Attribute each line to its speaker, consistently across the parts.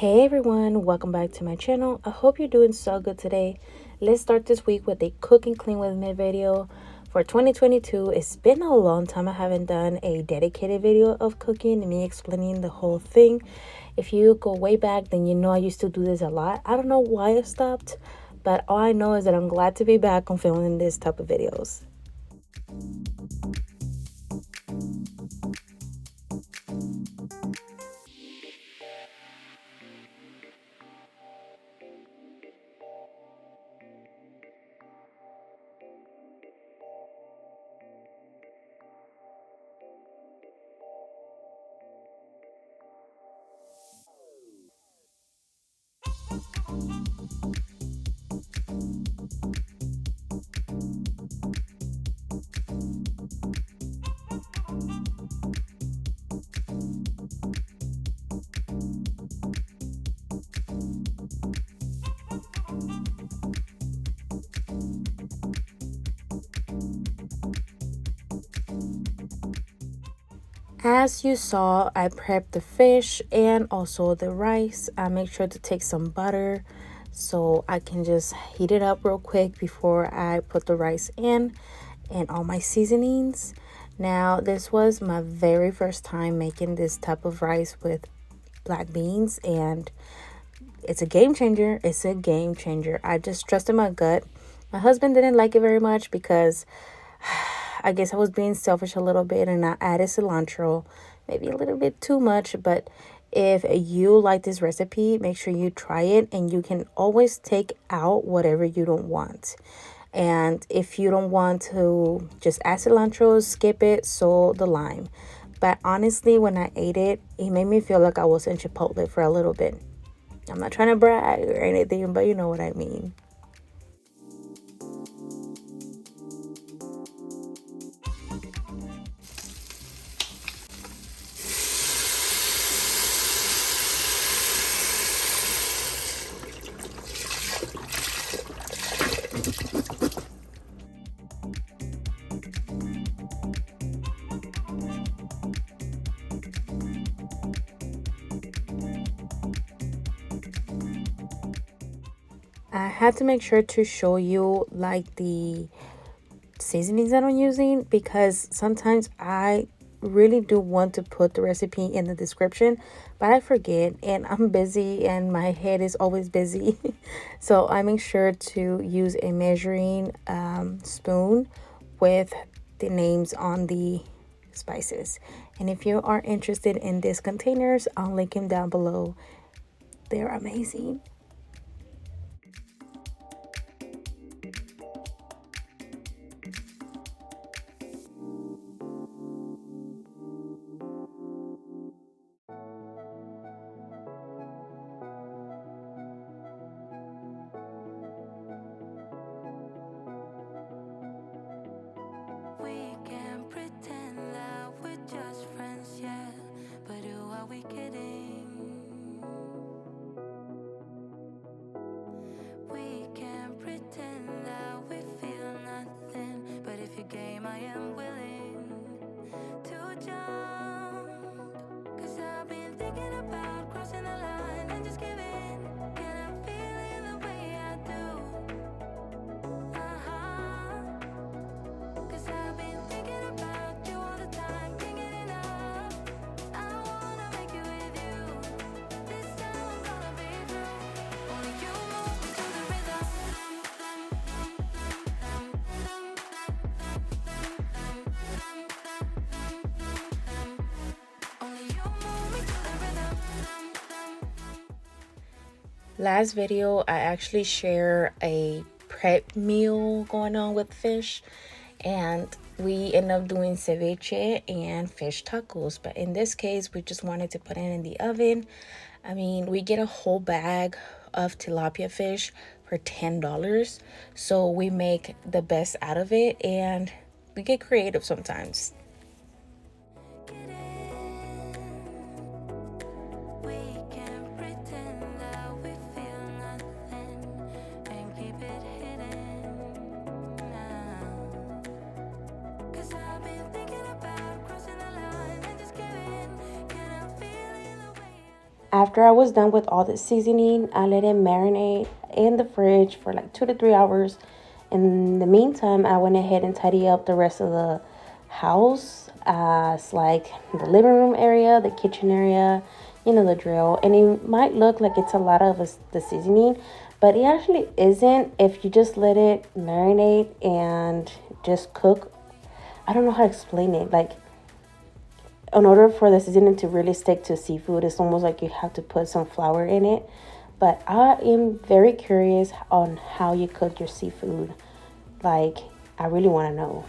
Speaker 1: Hey everyone, welcome back to my channel. I hope you're doing so good today. Let's start this week with a cook and clean with me video for 2022. It's been a long time I haven't done a dedicated video of cooking and me explaining the whole thing. If you go way back, then you know I used to do this a lot. I don't know why I stopped, but all I know is that I'm glad to be back on filming this type of videos. As you saw, I prepped the fish and also the rice. I make sure to take some butter so I can just heat it up real quick before I put the rice in and all my seasonings. Now, this was my very first time making this type of rice with black beans, and it's a game changer. It's a game changer. I just trusted my gut. My husband didn't like it very much because I guess I was being selfish a little bit and I added cilantro, maybe a little bit too much. But if you like this recipe, make sure you try it, and you can always take out whatever you don't want. And if you don't want to just add cilantro, skip it, so the lime. But honestly, when I ate it, it made me feel like I was in Chipotle for a little bit. I'm not trying to brag or anything, but you know what I mean. I had to make sure to show you like the seasonings that I'm using, because sometimes I really do want to put the recipe in the description, but I forget and I'm busy and my head is always busy. So I make sure to use a measuring spoon with the names on the spices. And if you are interested in these containers, I'll link them down below. They're amazing.
Speaker 2: We can pretend that we're just friends, yeah. But who are we kidding? We can pretend that we feel nothing. But if you're game, I am willing to jump. 'Cause I've been thinking about crossing the line and just giving. Can I feel it the way I do? Cause I've been thinking about you all the time, can't get enough. I wanna make it with you. This time I'm gonna be through. Only you move me to the rhythm. Only you move me to the rhythm.
Speaker 1: Last video, I actually share a prep meal going on with fish, and we end up doing ceviche and fish tacos. But in this case, we just wanted to put it in the oven. I mean, we get a whole bag of tilapia fish for $10, so we make the best out of it, and we get creative sometimes.
Speaker 2: We can pretend that we feel nothing and keep it hidden now. 'Cause I've been thinking about crossing the line and just giving. Can I feel it the way I do?
Speaker 1: After I was done with all the seasoning, I let it marinate in the fridge for like 2 to 3 hours. In the meantime, I went ahead and tidy up the rest of the house, as like the living room area, the kitchen area, you know the drill. And it might look like it's a lot of the seasoning, but it actually isn't if you just let it marinate and just cook. I don't know how to explain it. Like, in order for the seasoning to really stick to seafood, it's almost like you have to put some flour in it. But I am very curious on how you cook your seafood. Like, I really want to know.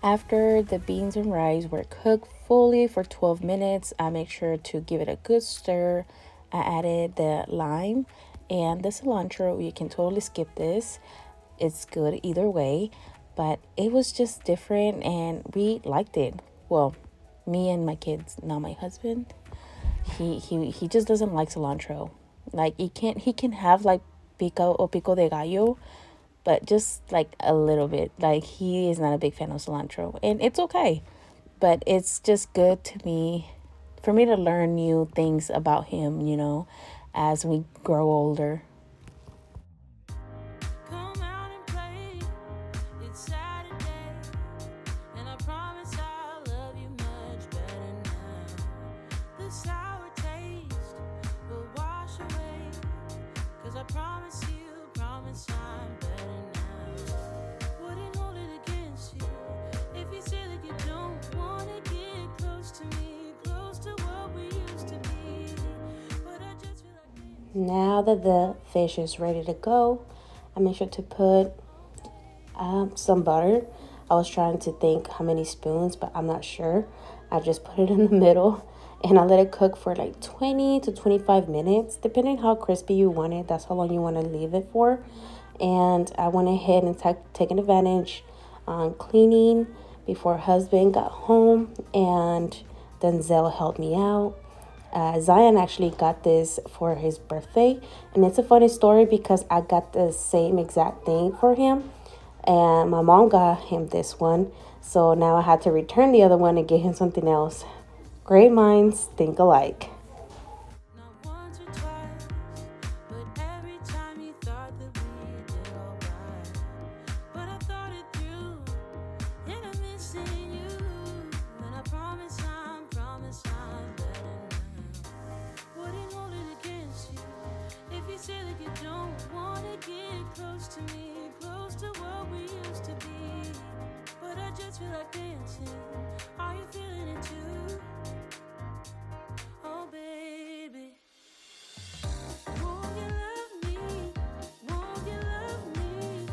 Speaker 1: After the beans and rice were cooked fully for 12 minutes, I make sure to give it a good stir. I added the lime and the cilantro. You can totally skip this. It's good either way, but it was just different and we liked it. Well, me and my kids, not my husband. He just doesn't like cilantro. Like he can have like pico de gallo, but just like a little bit. Like he is not a big fan of cilantro, and it's okay. But it's just good to me, for me to learn new things about him, as we grow older.
Speaker 2: Come out and play. It's Saturday, and I promise I'll love you much better now. The sour taste will wash away, 'cause I promise I'm better now. Wouldn't hold it against you if you say that you don't wanna get close to me, close to what we used to be. But I just feel like
Speaker 1: Now that the fish is ready to go, I make sure to put some butter. I was trying to think how many spoons, but I'm not sure. I just put it in the middle and I let it cook for like 20 to 25 minutes, depending how crispy you want it. That's how long you want to leave it for. And I went ahead and taken advantage on cleaning before husband got home, and Denzel helped me out. Zion actually got this for his birthday, and it's a funny story because I got the same exact thing for him, and my mom got him this one, so now I had to return the other one and get him something else. Great minds think alike.
Speaker 2: not once or twice, but every time you thought that we did alright. But I thought it through, and I'm missing you. And I promise I'm better now. Wouldn't hold it against you if you say that you don't wanna get close to me, close to what we used to be. But I just feel like dancing. Are you feeling it too? Oh, baby. Won't you love me? Won't you love me?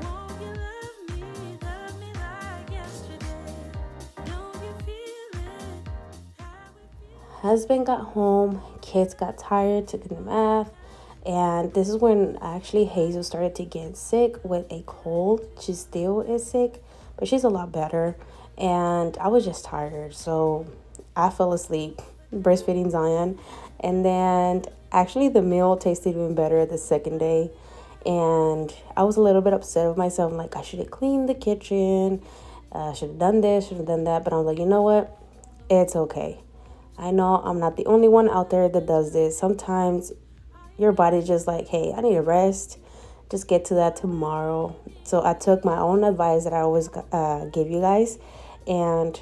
Speaker 2: Won't you love me? Love me like yesterday. Don't you feel it? How we feel?
Speaker 1: Husband got home, kids got tired, took them to math, and this is when actually Hazel started to get sick with a cold. She still is sick, but she's a lot better. And I was just tired, so I fell asleep breastfeeding Zion. And then actually, the meal tasted even better the second day. And I was a little bit upset with myself. Like, I should have cleaned the kitchen, should have done this, should have done that. But I was like, you know what? It's okay. I know I'm not the only one out there that does this. Sometimes your body's just like, hey, I need a rest. Just get to that tomorrow. So I took my own advice that I always give you guys, and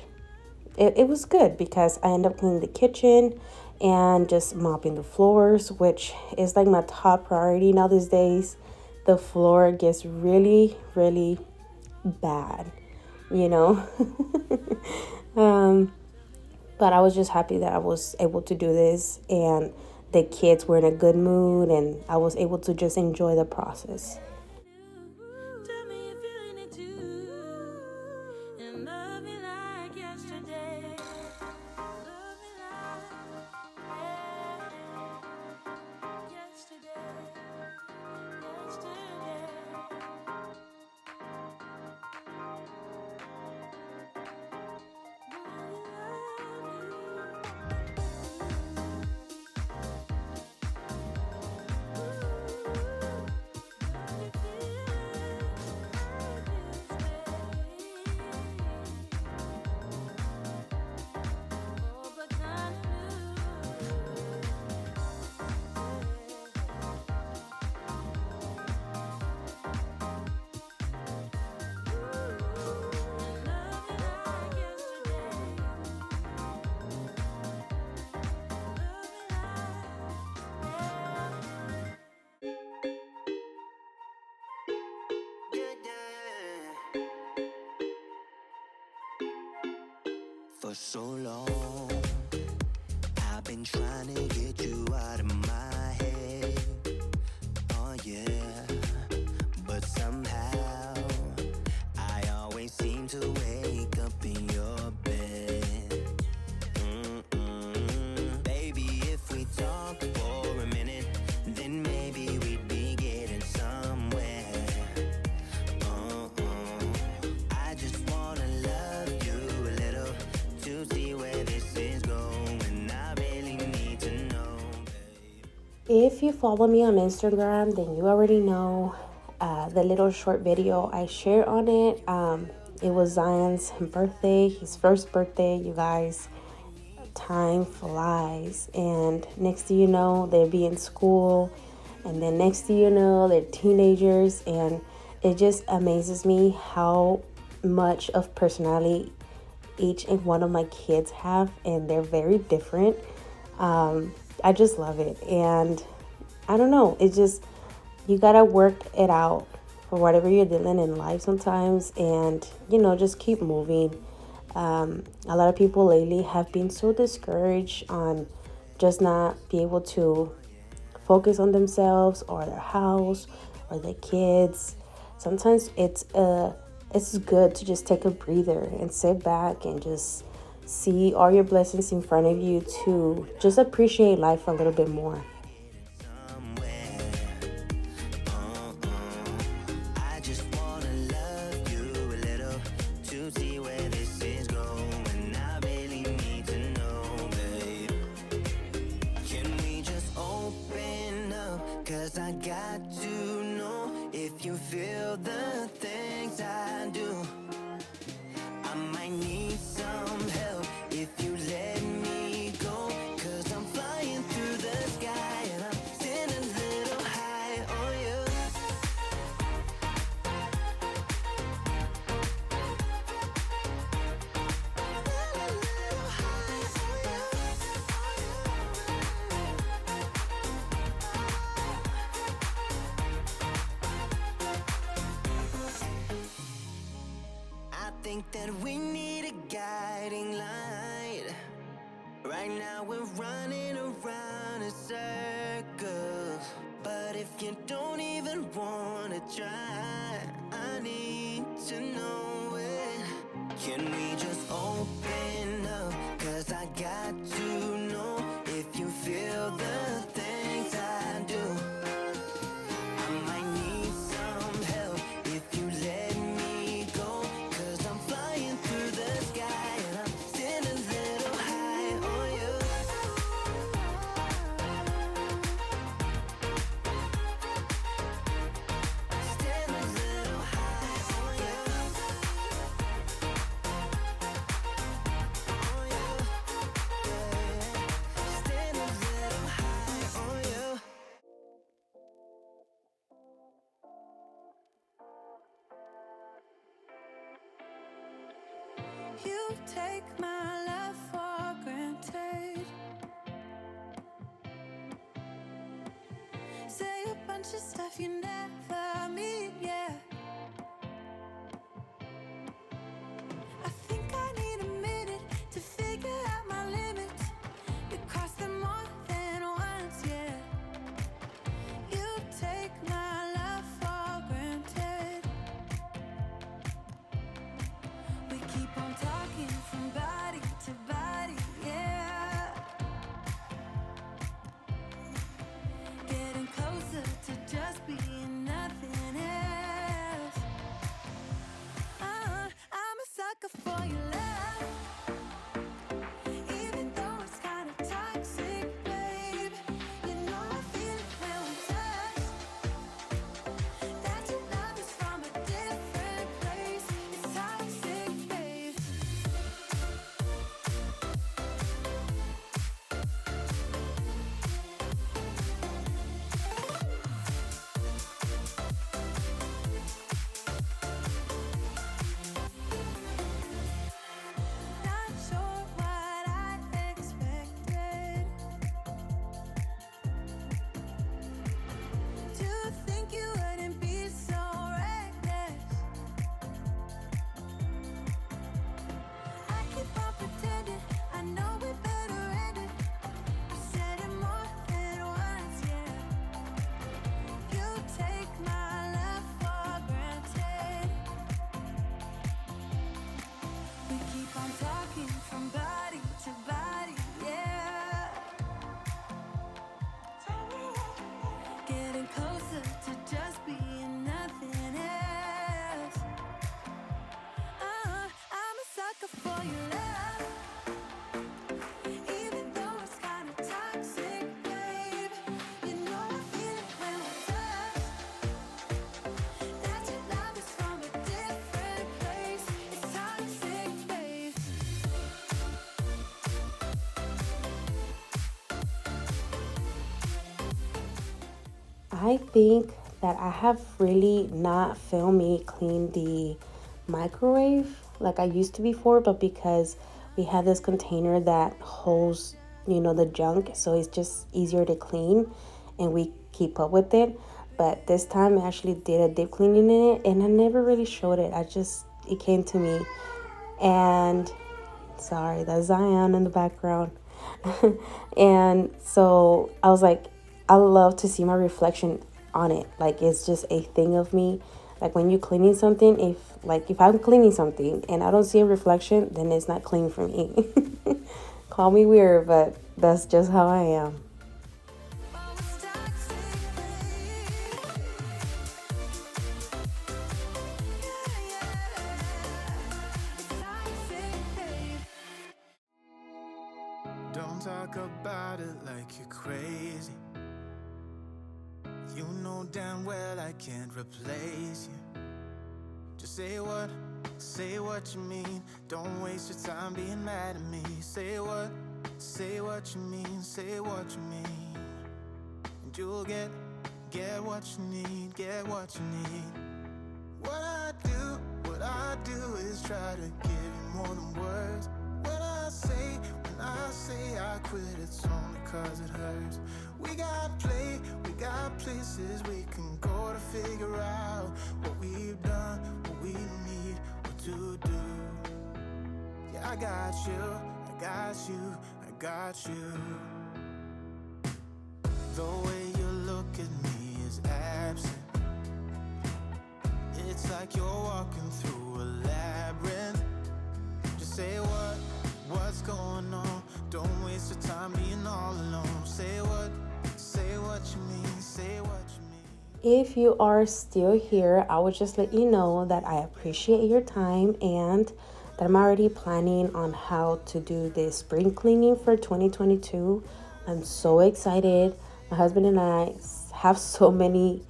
Speaker 1: it was good because I ended up cleaning the kitchen and just mopping the floors, which is like my top priority now these days. The floor gets really, really bad, you know. um, but I was just happy that I was able to do this, and the kids were in a good mood, and I was able to just enjoy the process.
Speaker 2: Tell me you're feeling it too. And love me like yesterday. Love me like yesterday. so long. I've been trying to get you out of my head. Oh yeah, but somehow I always seem to wake up in your bed. Baby, if we talk for a minute, then maybe we'd be getting somewhere. I just wanna love you a little to see where this is going. I really need to know, babe.
Speaker 1: If you follow me on Instagram, then you already know the little short video I shared on it. It was Zion's birthday, his first birthday, you guys. Time flies, and next thing you know, they'll be in school, and then next thing you know, they're teenagers, and it just amazes me how much of personality each and one of my kids have, and they're very different. I just love it, and I don't know, it's just, you gotta work it out for whatever you're dealing in life sometimes, and just keep moving. A lot of people lately have been so discouraged on just not be able to focus on themselves or their house or their kids. Sometimes it's good to just take a breather and sit back and just see all your blessings in front of you, to just appreciate life a little bit more.
Speaker 2: I just wanna love you a little to see where this is going. I really need to know, babe. Can we just open up? 'Cause I got to know if you feel the things I do. I might need some help if you let me go. 'Cause I'm flying through the sky and I'm still a little high on you. I think that we need a guiding light. Right now we're running around in circles. But if you don't even wanna try, I need to know it. Can we just open up? 'Cause I got to know if you feel the things I do. I might need some help if you let me go. 'Cause I'm flying through the sky and I'm still a little high on you. Still a little high on you. On you. Yeah. Still a little high on you. You take my love for granted. Say a bunch of stuff you never mean, yeah. I think I need a minute to figure out my limits. You cross them more than once, yeah. You take my love for granted. We keep on talking from body to body, yeah. Getting closer to just
Speaker 1: I think that I have really not filmed me clean the microwave like I used to before, but because we have this container that holds, the junk, so it's just easier to clean and we keep up with it. But this time I actually did a deep cleaning in it and I never really showed it. It came to me. And sorry, that's Zion in the background. And so I was like, I love to see my reflection on it. Like it's just a thing of me. Like when you're cleaning something, if I'm cleaning something and I don't see a reflection, then it's not clean for me. Call me weird, but that's just how I am.
Speaker 2: Don't talk about it like you're crazy. You know damn well I can't replace you. Just say what you mean. Don't waste your time being mad at me. Say what you mean, say what you mean. And you'll get what you need, get what you need. What I do is try to give you more than words. When I say I quit, it's only cause it hurts. We got places we can go to figure out what we've done, what we need, what to do. Yeah, I got you. The way you look at me is absent. It's like you're walking through a labyrinth. Just say what's going on. Don't waste your time being all alone. Say what you mean, say what you mean.
Speaker 1: If you are still here, I would just let you know that I appreciate your time and that I'm already planning on how to do this spring cleaning for 2022. I'm so excited. My husband and I have so many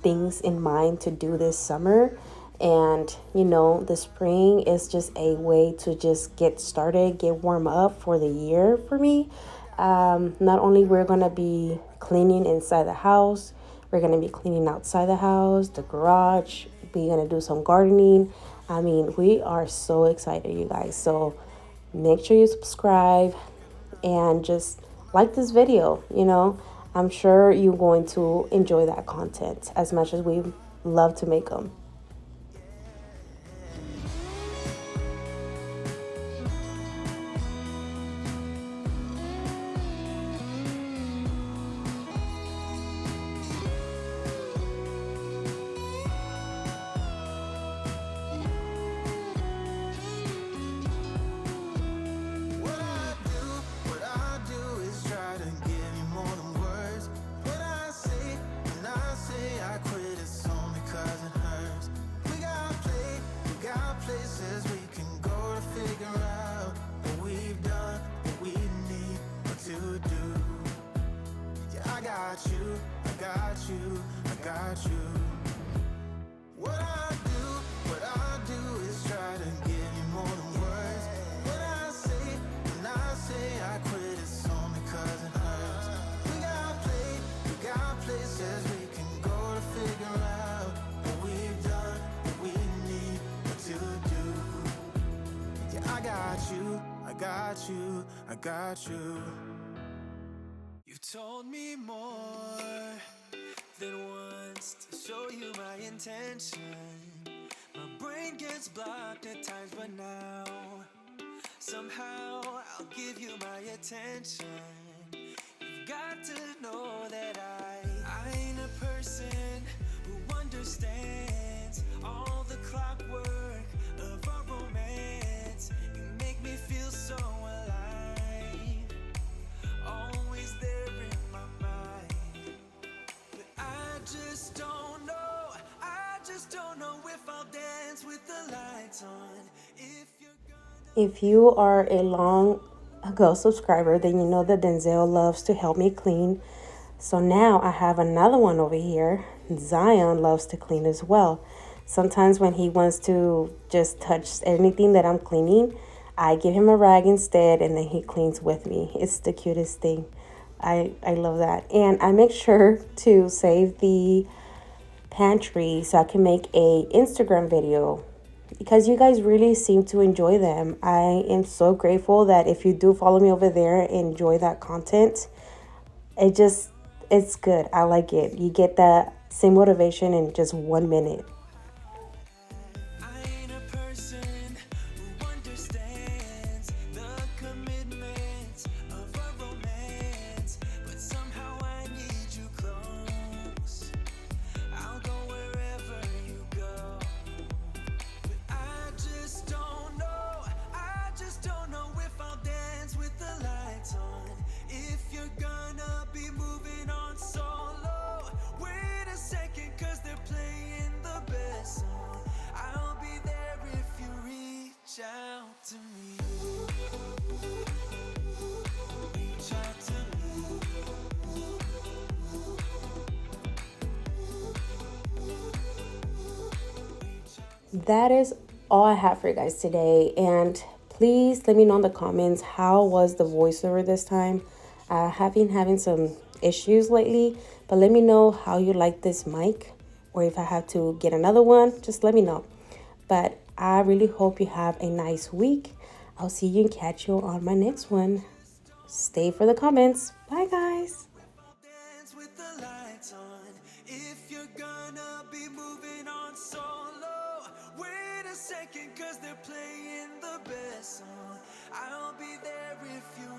Speaker 1: things in mind to do this summer. And the spring is just a way to just get started, get warm up for the year for me. Not only we're gonna be cleaning inside the house, we're gonna be cleaning outside the house, the garage. We're gonna do some gardening. I mean, we are so excited, you guys. So make sure you subscribe and just like this video. I'm sure you're going to enjoy that content as much as we love to make them.
Speaker 2: What I do is try to give you more than words. When I say I quit, it's only cause it hurts. We got places we can go to figure out what we've done, what we need, what to do. Yeah, I got you. What I do is try to give you more than words. When I say I quit, it's only cause it hurts. We got places we can go to figure out what we've done, what we need, what to do. Yeah, I got you. You've told me more than once to show you my intention. My brain gets blocked at times, but now somehow I'll give you my attention. You've got to know that I ain't a person who understands all the clockwork of our romance. You make me feel so alive, always there in my mind. But I just don't know if I'll dance with the lights on.
Speaker 1: If you are a long ago subscriber, then you know that Denzel loves to help me clean. So now I have another one over here. Zion loves to clean as well. Sometimes when he wants to just touch anything that I'm cleaning, I give him a rag instead and then he cleans with me. It's the cutest thing. I love that. And I make sure to save the pantry so I can make a Instagram video because you guys really seem to enjoy them. I am so grateful that if you do follow me over there and enjoy that content, it just it's good. I like it. You get that same motivation in just 1 minute.
Speaker 2: I ain't a person who understands the commitment of a romance, but somehow I need you close. I'll go wherever you go. But I just don't know if I'll dance with the lights on. If you're gonna be moving on solo, wait a second, cause they're playing the best song. I'll be there if you reach out to me. Reach out to me.
Speaker 1: That is all I have for you guys today. And please let me know in the comments how was the voiceover this time. I have been having some issues lately, but let me know how you like this mic, or if I have to get another one, just let me know. But I really hope you have a nice week. I'll see you and catch you on my next one. Stay for the comments. Bye, guys.
Speaker 2: I'll dance with the lights on. If you're gonna be moving on solo, wait a second, cause they're playing the best song. I'll be there if you